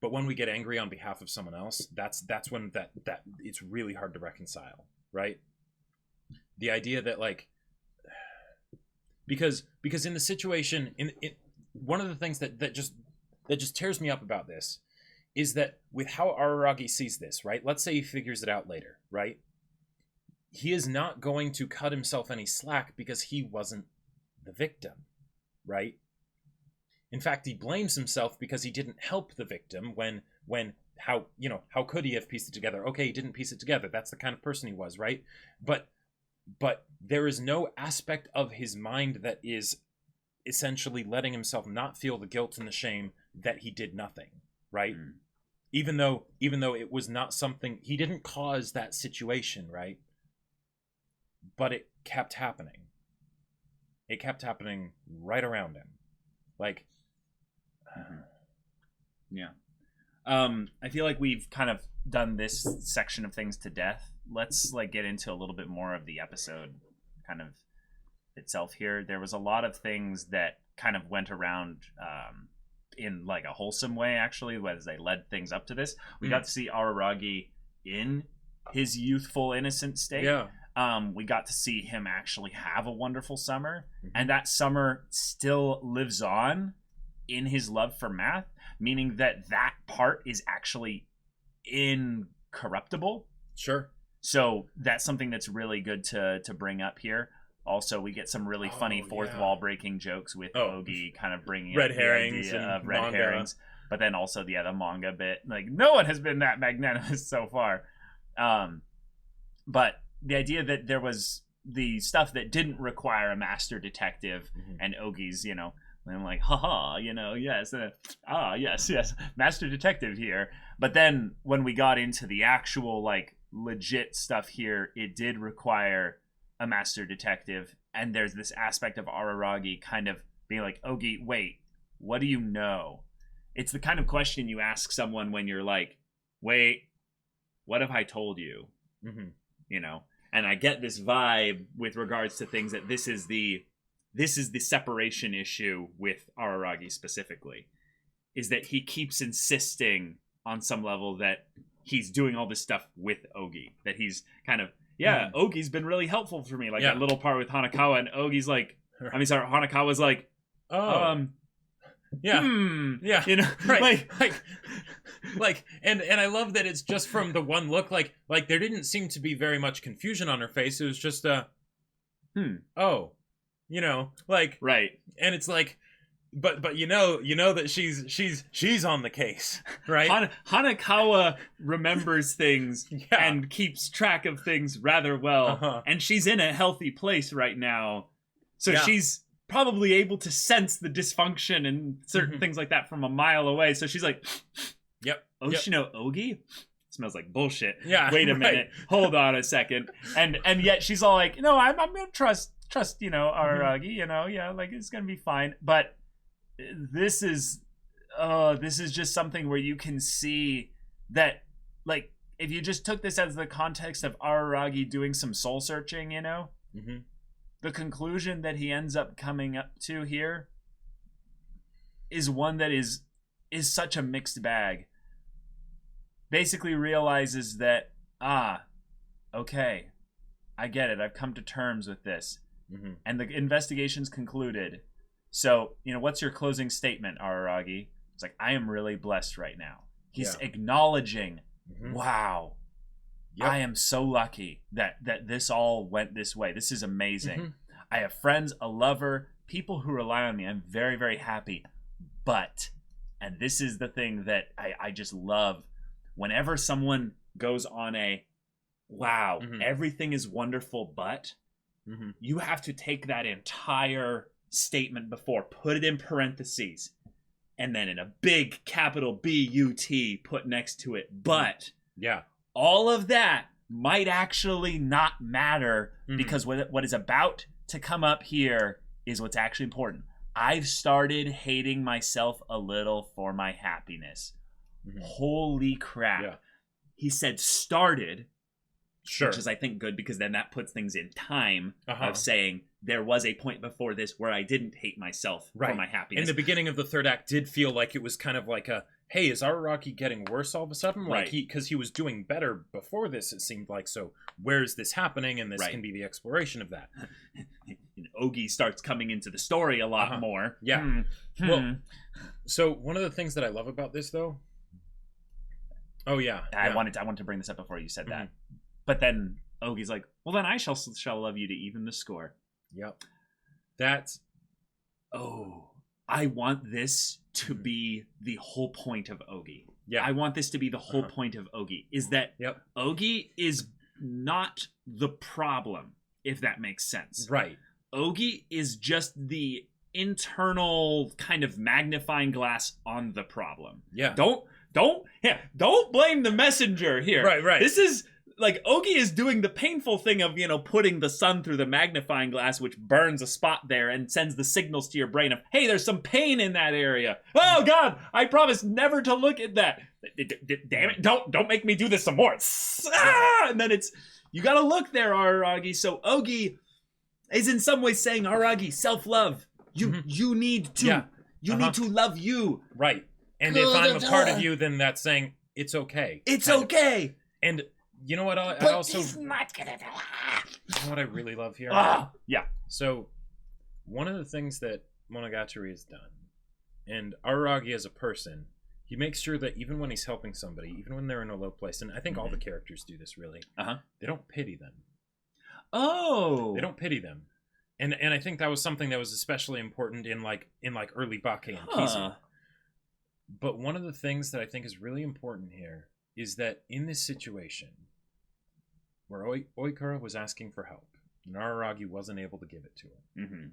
but when we get angry on behalf of someone else, that's when that it's really hard to reconcile, right? The idea that, like, because in the situation, in one of the things that just tears me up about this is that with how Araragi sees this, right? Let's say he figures it out later, right? He is not going to cut himself any slack because he wasn't the victim, right? In fact, he blames himself because he didn't help the victim when how could he have pieced it together? Okay, he didn't piece it together. That's the kind of person he was, right? But there is no aspect of his mind that is essentially letting himself not feel the guilt and the shame that he did nothing, right? Even though it was not something, he didn't cause that situation, right? But it kept happening. It kept happening right around him. Like, I feel like we've kind of done this section of things to death. Let's get into a little bit more of the episode kind of itself here. There was a lot of things that kind of went around in like a wholesome way, actually, as they led things up to this. We got to see Araragi in his youthful, innocent state. Yeah. We got to see him actually have a wonderful summer, and that summer still lives on in his love for math, meaning that part is actually incorruptible. Sure. So that's something that's really good to bring up here. Also, we get some really funny fourth wall breaking jokes with Ogi kind of bringing red up herrings the idea and of red manga. herrings, but then also the manga bit. Like, no one has been that magnanimous so far. But the idea that there was the stuff that didn't require a master detective, and Ogi's, and like, haha, yes, yes, master detective here. But then when we got into the actual, like, legit stuff here, it did require a master detective, and there's this aspect of Araragi kind of being like, Ogi, wait, what do you know? It's the kind of question you ask someone when you're like, wait, what have I told you? And I get this vibe with regards to things that this is the separation issue with Araragi specifically, is that he keeps insisting on some level that he's doing all this stuff with Ogi, that he's kind of, Ogi's been really helpful for me. Like that little part with Hanakawa, and Ogi's like, I mean, sorry, Hanakawa's like, oh, yeah, yeah, you know, right, like, and I love that it's just from the one look, like there didn't seem to be very much confusion on her face. It was just oh, you know, like, right, and it's like, but you know that she's on the case, right? Hanakawa remembers things Yeah. and keeps track of things rather well, and she's in a healthy place right now, so she's probably able to sense the dysfunction and certain things like that from a mile away. So she's like, yep, Oshino Ogi? Smells like bullshit. Yeah. Wait a minute. Hold on a second. And yet she's all like, no, I'm gonna trust, you know, Araragi, you know, yeah, like it's gonna be fine. But this is just something where you can see that, like, if you just took this as the context of Araragi doing some soul searching, you know, the conclusion that he ends up coming up to here is one that is such a mixed bag. Basically realizes that, okay, I get it. I've come to terms with this. And the investigation's concluded. So, you know, what's your closing statement, Araragi? It's like, I am really blessed right now. He's acknowledging, wow, I am so lucky that this all went this way. This is amazing. I have friends, a lover, people who rely on me. I'm very, very happy. But, and this is the thing that I just love, whenever someone goes on a, wow, everything is wonderful, but you have to take that entire statement before, put it in parentheses, and then in a big capital B-U-T put next to it, but all of that might actually not matter, because what is about to come up here is what's actually important. I've started hating myself a little for my happiness. Holy crap. He said started, which is, I think, good, because then that puts things in time of saying there was a point before this where I didn't hate myself for my happiness. And the beginning of the third act did feel like it was kind of like a, hey, is Araragi getting worse all of a sudden? Like because he was doing better before this, it seemed like. So where is this happening? And this can be the exploration of that. And Ogi starts coming into the story a lot more. Well, so one of the things that I love about this, though. I wanted to bring this up before you said that. But then Ogi's like, well, then I shall love you to even the score. That's... I want this to be the whole point of Ogi. I want this to be the whole point of Ogi. Is that Ogi is not the problem, if that makes sense. Ogi is just the internal kind of magnifying glass on the problem. Don't blame the messenger here. This is... like, Ogi is doing the painful thing of, you know, putting the sun through the magnifying glass, which burns a spot there and sends the signals to your brain of, hey, there's some pain in that area. Oh, God, I promise never to look at that. Damn it, don't make me do this some more. And then it's, you gotta look there, Araragi. So Ogi is in some ways saying, Araragi, self-love. You need to, you need to love you. And if I'm a part of you, then that's saying, it's okay. It's okay. And... you know what? I also. He's not gonna do that. You know what I really love here? So, one of the things that Monogatari has done, and Araragi as a person, he makes sure that even when he's helping somebody, even when they're in a low place, and I think all the characters do this really, they don't pity them. They don't pity them, and I think that was something that was especially important in like early Bake and Kizu. But one of the things that I think is really important here is that in this situation, where Oikura was asking for help, and Araragi wasn't able to give it to him,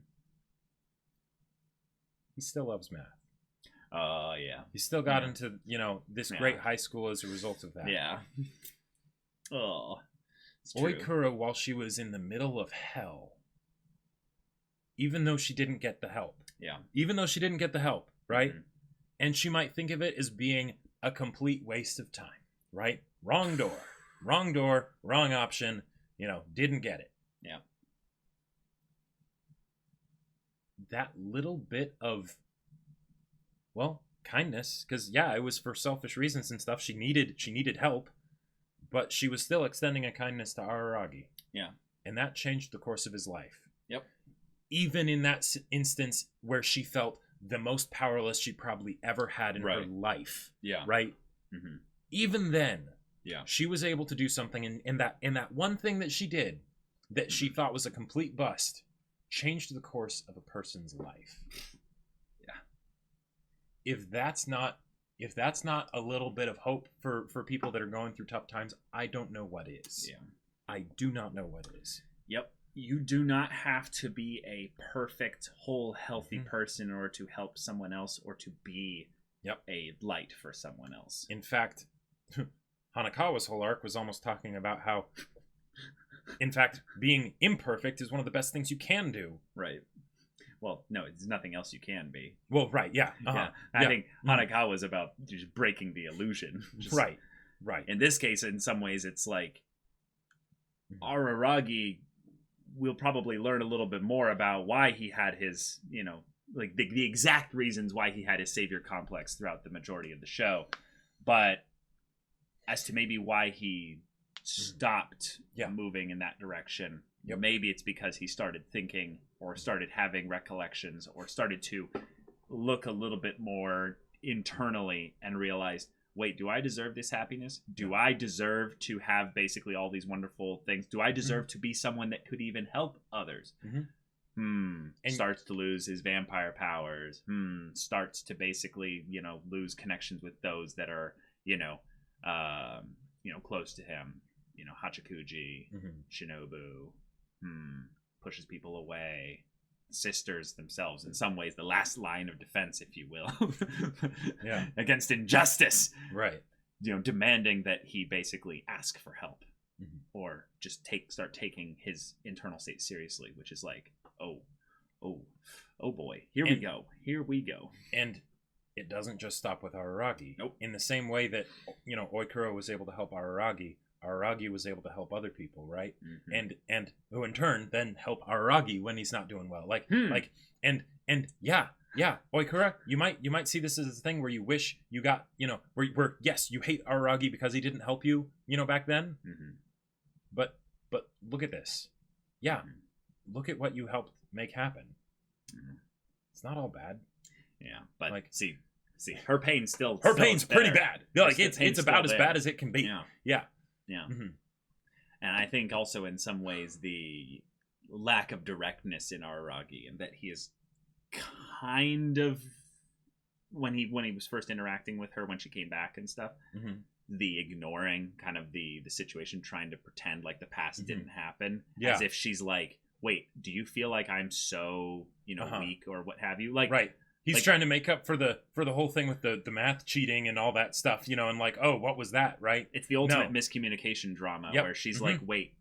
he still loves math. He still got into, you know, this great high school as a result of that. Oikura, while she was in the middle of hell, even though she didn't get the help, right? And she might think of it as being a complete waste of time, right? Wrong door, wrong option, you know, didn't get it. That little bit of, well, kindness, because it was for selfish reasons and stuff. She needed help, but she was still extending a kindness to Araragi. And that changed the course of his life. even in that instance where she felt the most powerless she probably ever had in her life. Yeah. Right? Mm-hmm. Even then, yeah, she was able to do something in that one thing that she did that she thought was a complete bust, changed the course of a person's life. Yeah. If that's not a little bit of hope for people that are going through tough times, I don't know what is. Yeah. I do not know what is. Yep. You do not have to be a perfect, whole, healthy person in order to help someone else or to be a light for someone else. In fact, Hanakawa's whole arc was almost talking about how, in fact, being imperfect is one of the best things you can do. Right. Well, no, there's nothing else you can be. Well, right, yeah. Yeah. I think Hanakawa was about just breaking the illusion. Right. In this case, in some ways, it's like Araragi, we'll probably learn a little bit more about why he had his, like the exact reasons why he had his savior complex throughout the majority of the show. But as to maybe why he stopped moving in that direction, maybe it's because he started thinking or started having recollections or started to look a little bit more internally and realized, wait, do I deserve this happiness? Do I deserve to have basically all these wonderful things? Do I deserve to be someone that could even help others? And starts to lose his vampire powers. Starts to basically, lose connections with those that are, close to him. Hachikuji, Shinobu, pushes people away. Sisters themselves, in some ways, the last line of defense, if you will, against injustice. Right. Demanding that he basically ask for help or just start taking his internal state seriously, which is like, oh boy, here we go. And it doesn't just stop with Araragi. Nope. In the same way that, Oikuro was able to help Araragi was able to help other people, right? And who in turn then help Araragi when he's not doing well. Oikura, you might see this as a thing where you wish you got, where yes, you hate Araragi because he didn't help you, back then. But look at this. Yeah. Look at what you helped make happen. It's not all bad. Yeah, but see, her pain's pain's pretty bad. It's about as bad as it can be. Yeah. And I think also in some ways the lack of directness in Araragi, and that he is kind of when he was first interacting with her when she came back and stuff, the ignoring kind of the situation, trying to pretend like the past didn't happen, as if she's like, wait, do you feel like I'm so weak or what have you? Like, right. He's trying to make up for the whole thing with the math cheating and all that stuff, and like, oh, what was that, right? It's the ultimate miscommunication drama where she's like, wait,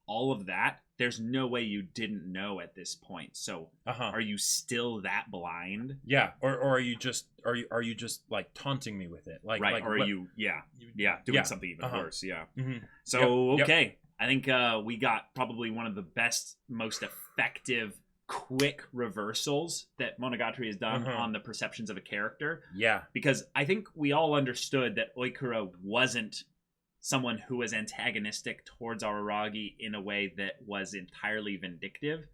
all of that? There's no way you didn't know at this point. So are you still that blind? Yeah, or are you just like taunting me with it? Like, right, like, or what? are you doing something even worse? Yeah. So I think we got probably one of the best, most effective, quick reversals that Monogatari has done on the perceptions of a character. Yeah. Because I think we all understood that Oikura wasn't someone who was antagonistic towards Araragi in a way that was entirely vindictive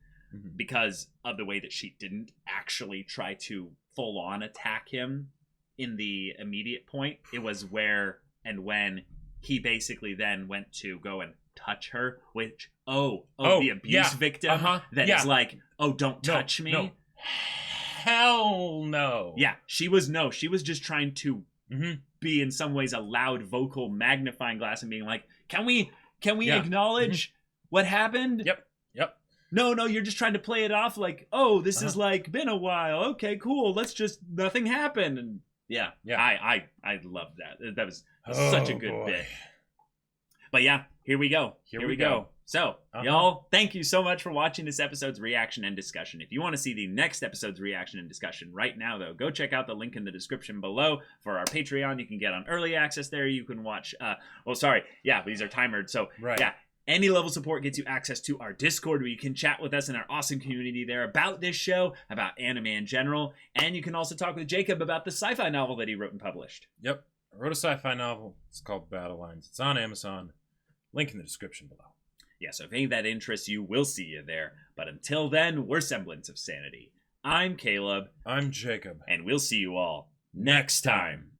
because of the way that she didn't actually try to full on attack him in the immediate point. It was where and when he basically then went to go and touch her, which the abuse victim that is like, don't touch me. No. Hell no. Yeah, she was just trying to be in some ways a loud vocal magnifying glass and being like, can we acknowledge what happened? Yep. No, you're just trying to play it off like, this is like been a while. Okay, cool. Let's just nothing happened. And I loved that. That was such a good bit. But yeah, here we go. Here we go. So, y'all, thank you so much for watching this episode's reaction and discussion. If you want to see the next episode's reaction and discussion right now, though, go check out the link in the description below for our Patreon. You can get on early access there. You can watch, these are timered. So, any level support gets you access to our Discord, where you can chat with us in our awesome community there about this show, about anime in general. And you can also talk with Jacob about the sci-fi novel that he wrote and published. Yep. I wrote a sci-fi novel. It's called Battle Lines. It's on Amazon. Link in the description below. Yeah, so if any of that interests you, we'll see you there. But until then, we're Semblance of Sanity. I'm Caleb. I'm Jacob. And we'll see you all next time.